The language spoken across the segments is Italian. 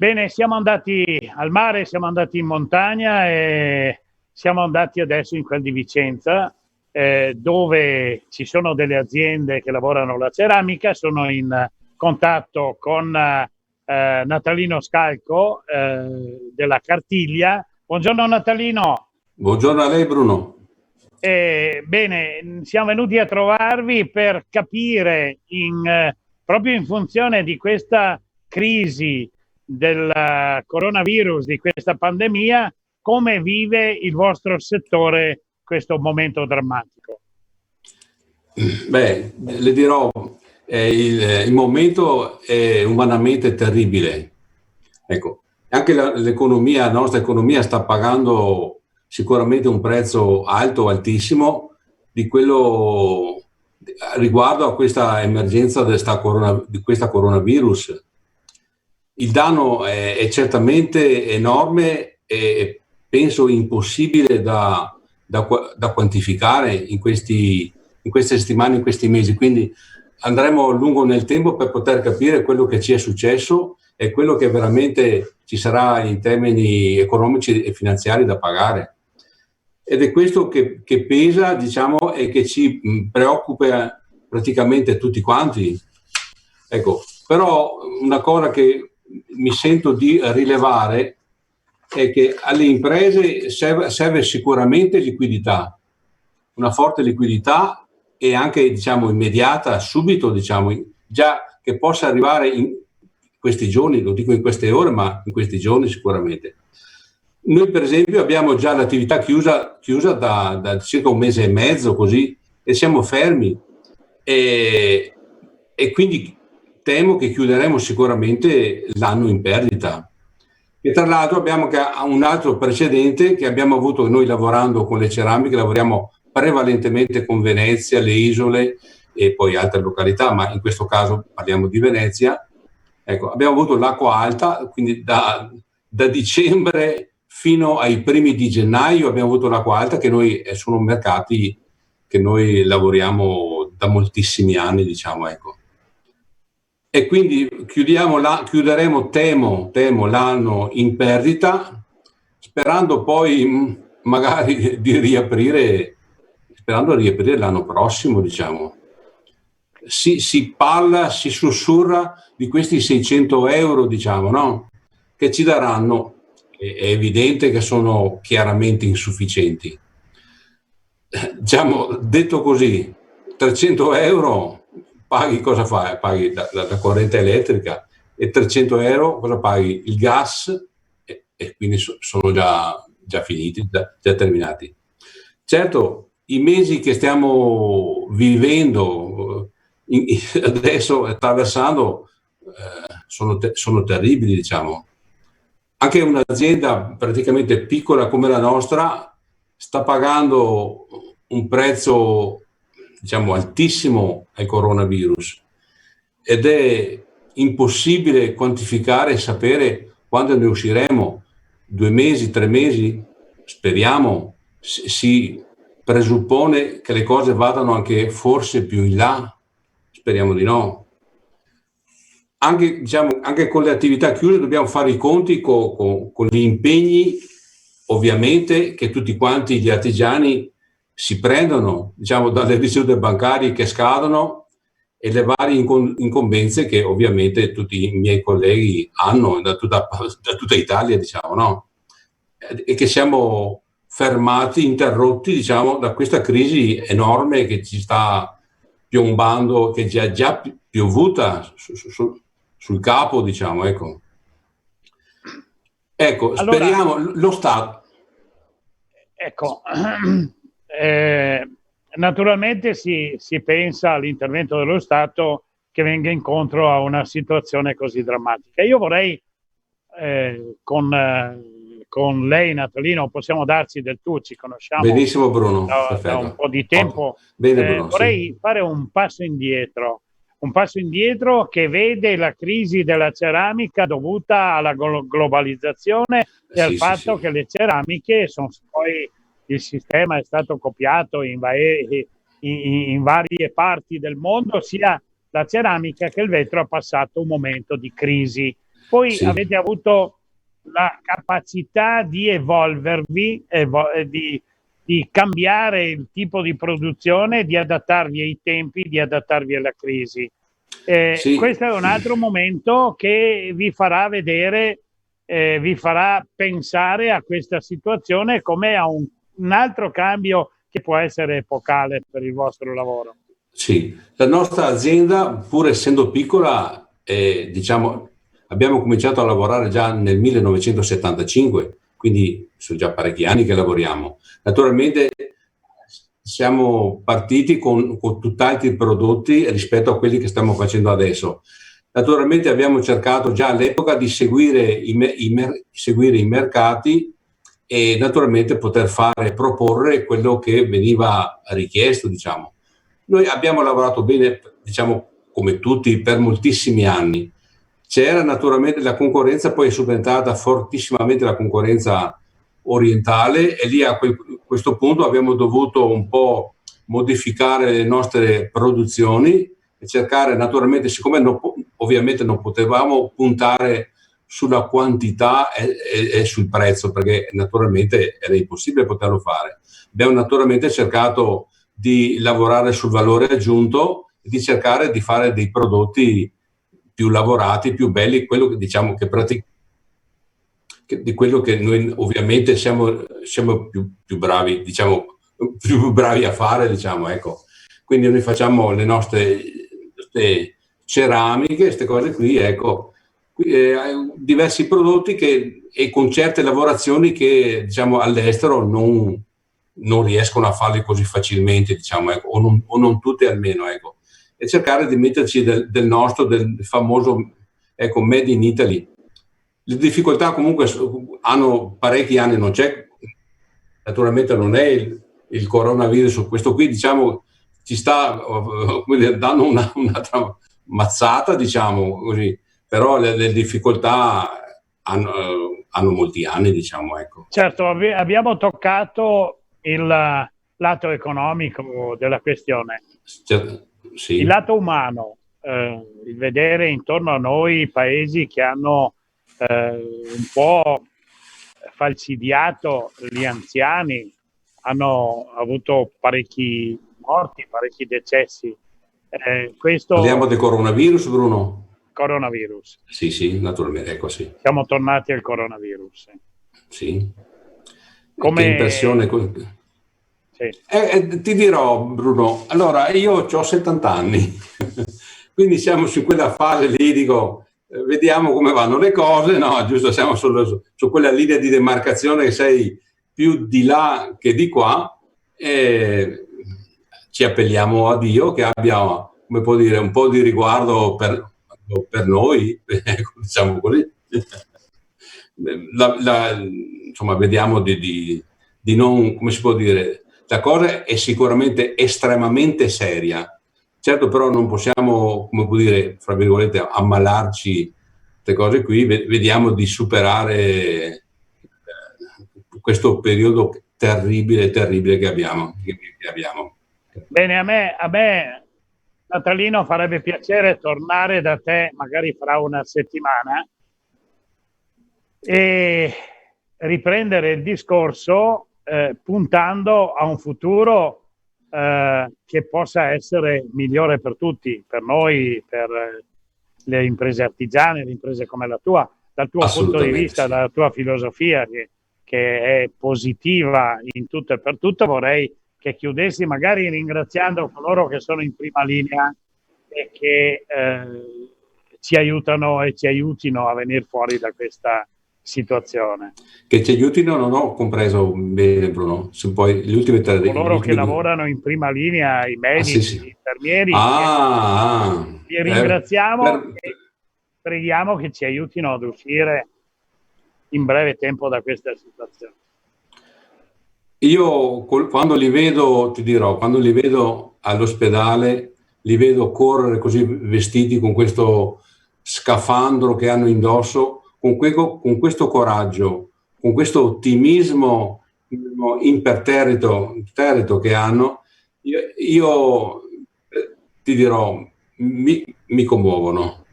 Bene, siamo andati al mare, siamo andati in montagna e siamo andati adesso in quel di Vicenza, dove ci sono delle aziende che lavorano la ceramica. Sono in contatto con Natalino Scalco della Cartiglia. Buongiorno Natalino. Buongiorno a lei, Bruno. Bene, siamo venuti a trovarvi per capire proprio in funzione di questa crisi del coronavirus, di questa pandemia, come vive il vostro settore questo momento drammatico. Beh, le dirò, il momento è umanamente terribile. Ecco, anche la nostra economia sta pagando sicuramente un prezzo alto, altissimo, di quello riguardo a questa emergenza di questa coronavirus. Il danno è certamente enorme e penso impossibile da quantificare in queste settimane, in questi mesi. Quindi andremo lungo nel tempo per poter capire quello che ci è successo e quello che veramente ci sarà in termini economici e finanziari da pagare. Ed è questo che pesa, diciamo, e che ci preoccupa praticamente tutti quanti. Ecco, però una cosa che mi sento di rilevare è che alle imprese serve sicuramente liquidità, una forte liquidità e anche, diciamo, immediata, subito, diciamo, già che possa arrivare in questi giorni, lo dico in queste ore, ma in questi giorni sicuramente. Noi per esempio abbiamo già l'attività chiusa da circa un mese e mezzo, così, e siamo fermi e quindi temo che chiuderemo sicuramente l'anno in perdita. E tra l'altro abbiamo un altro precedente che abbiamo avuto noi lavorando con le ceramiche. Lavoriamo prevalentemente con Venezia, le isole e poi altre località, ma in questo caso parliamo di Venezia. Ecco, abbiamo avuto l'acqua alta, quindi da dicembre fino ai primi di gennaio abbiamo avuto l'acqua alta, che noi sono mercati che noi lavoriamo da moltissimi anni, diciamo, ecco. E quindi chiuderemo, temo l'anno in perdita, sperando poi magari di riaprire l'anno prossimo, diciamo. Si parla, si sussurra di questi 600 euro, diciamo, no? Che ci daranno. È evidente che sono chiaramente insufficienti. Diciamo, detto così, 300 euro paghi, cosa fai? Paghi la corrente elettrica, e 300 euro cosa paghi? Il gas, e quindi sono già finiti, già terminati. Certo, i mesi che stiamo vivendo adesso, attraversando, sono terribili, diciamo. Anche un'azienda praticamente piccola come la nostra sta pagando un prezzo, diciamo, altissimo al coronavirus, ed è impossibile quantificare e sapere quando ne usciremo. 2 mesi, 3 mesi? Speriamo. Si presuppone che le cose vadano anche forse più in là? Speriamo di no. Anche con le attività chiuse dobbiamo fare i conti con gli impegni, ovviamente, che tutti quanti gli artigiani si prendono, diciamo, dalle ricevute bancarie che scadono e le varie incombenze che ovviamente tutti i miei colleghi hanno da tutta Italia, diciamo, no? E che siamo fermati, interrotti, diciamo, da questa crisi enorme che ci sta piombando, che ci ha già piovuta sul capo, diciamo, ecco. Ecco, allora, speriamo lo Stato. Ecco, naturalmente si pensa all'intervento dello Stato che venga incontro a una situazione così drammatica. Io vorrei, con lei, Natalino, possiamo darci del tu, ci conosciamo. Benissimo, Bruno. Da un po' di tempo. Bene, Bruno, vorrei fare un passo indietro che vede la crisi della ceramica dovuta alla globalizzazione e al fatto che le ceramiche sono poi, il sistema è stato copiato in varie parti del mondo, sia la ceramica che il vetro ha passato un momento di crisi. Poi sì, avete avuto la capacità di evolvervi, di cambiare il tipo di produzione, di adattarvi ai tempi, di adattarvi alla crisi. sì. Questo è un altro momento che vi farà vedere, vi farà pensare a questa situazione come a un altro cambio che può essere epocale per il vostro lavoro. Sì, la nostra azienda, pur essendo piccola, diciamo, abbiamo cominciato a lavorare già nel 1975, quindi sono già parecchi anni che lavoriamo. Naturalmente siamo partiti con tutt'altri prodotti rispetto a quelli che stiamo facendo adesso. Naturalmente abbiamo cercato già all'epoca di seguire seguire i mercati e naturalmente poter fare, proporre quello che veniva richiesto, diciamo. Noi abbiamo lavorato bene, diciamo, come tutti, per moltissimi anni. C'era naturalmente la concorrenza, poi è subentrata fortissimamente la concorrenza orientale e lì a questo punto abbiamo dovuto un po' modificare le nostre produzioni e cercare naturalmente, siccome ovviamente non potevamo puntare sulla quantità e sul prezzo, perché naturalmente era impossibile poterlo fare. Abbiamo naturalmente cercato di lavorare sul valore aggiunto e di cercare di fare dei prodotti più lavorati, più belli, quello che diciamo di quello che noi ovviamente siamo più bravi, diciamo, più bravi a fare, diciamo, ecco. Quindi noi facciamo le nostre ceramiche, queste cose qui, ecco, diversi prodotti e con certe lavorazioni che, diciamo, all'estero non riescono a farli così facilmente, diciamo, ecco, o non tutte almeno, ecco. E cercare di metterci del nostro, del famoso, ecco, Made in Italy. Le difficoltà comunque hanno parecchi anni, non c'è, naturalmente non è il coronavirus, questo qui diciamo ci sta dando un'altra mazzata, diciamo così, però le difficoltà hanno molti anni, diciamo, ecco. Certo, abbiamo toccato il lato economico della questione. Il Sì. lato umano, il vedere intorno a noi paesi che hanno un po' falcidiato gli anziani, hanno avuto parecchi morti, parecchi decessi. Parliamo Questo del coronavirus, Bruno? coronavirus. Sì, sì, naturalmente, ecco, sì. Siamo tornati al coronavirus. Sì. Che Come impressione. sì. Ti dirò, Bruno, allora io ho 70 anni, quindi siamo su quella fase lì, dico, vediamo come vanno le cose, no, giusto, siamo su quella linea di demarcazione che sei più di là che di qua e ci appelliamo a Dio che abbia, come può dire, un po' di riguardo per noi, ecco, diciamo così. Insomma, vediamo di non, come si può dire, la cosa è sicuramente estremamente seria. Certo, però non possiamo, come può dire, fra virgolette, ammalarci queste cose qui, vediamo di superare questo periodo terribile, terribile che abbiamo. Che abbiamo. Bene, a me, Natalino, farebbe piacere tornare da te magari fra una settimana e riprendere il discorso puntando a un futuro che possa essere migliore per tutti, per noi, per le imprese artigiane, le imprese come la tua, dal tuo punto di Assolutamente vista, sì. dalla tua filosofia che è positiva in tutto e per tutto, vorrei che chiudessi magari ringraziando coloro che sono in prima linea e che ci aiutano e ci aiutino a venire fuori da questa situazione. Che ci aiutino, non ho compreso bene, Bruno. Se poi le ultime tre. Coloro che lavorano in prima linea, i Ah, sì, medici, sì. gli infermieri, li Per, ringraziamo e preghiamo che ci aiutino ad uscire in breve tempo da questa situazione. io quando li vedo, ti dirò, quando li vedo all'ospedale, li vedo correre così vestiti con questo scafandro che hanno indosso, con questo coraggio, con questo ottimismo imperterrito che hanno, io ti dirò, mi commuovono,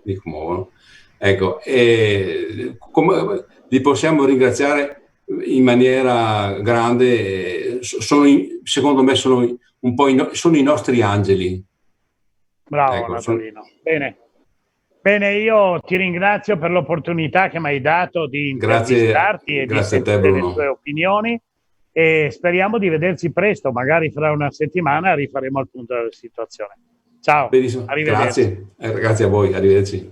mi commuovono. Ecco, li possiamo ringraziare in maniera grande, secondo me sono un po' sono i nostri angeli. Bravo, Ecco, Natalino. Bene, io ti ringrazio per l'opportunità che mi hai dato di intervistarti e di grazie a te, sentire le Bruno. tue opinioni, e speriamo di vederci presto, magari fra una settimana rifaremo il punto della situazione. Ciao, Benissimo, arrivederci. grazie a voi, arrivederci.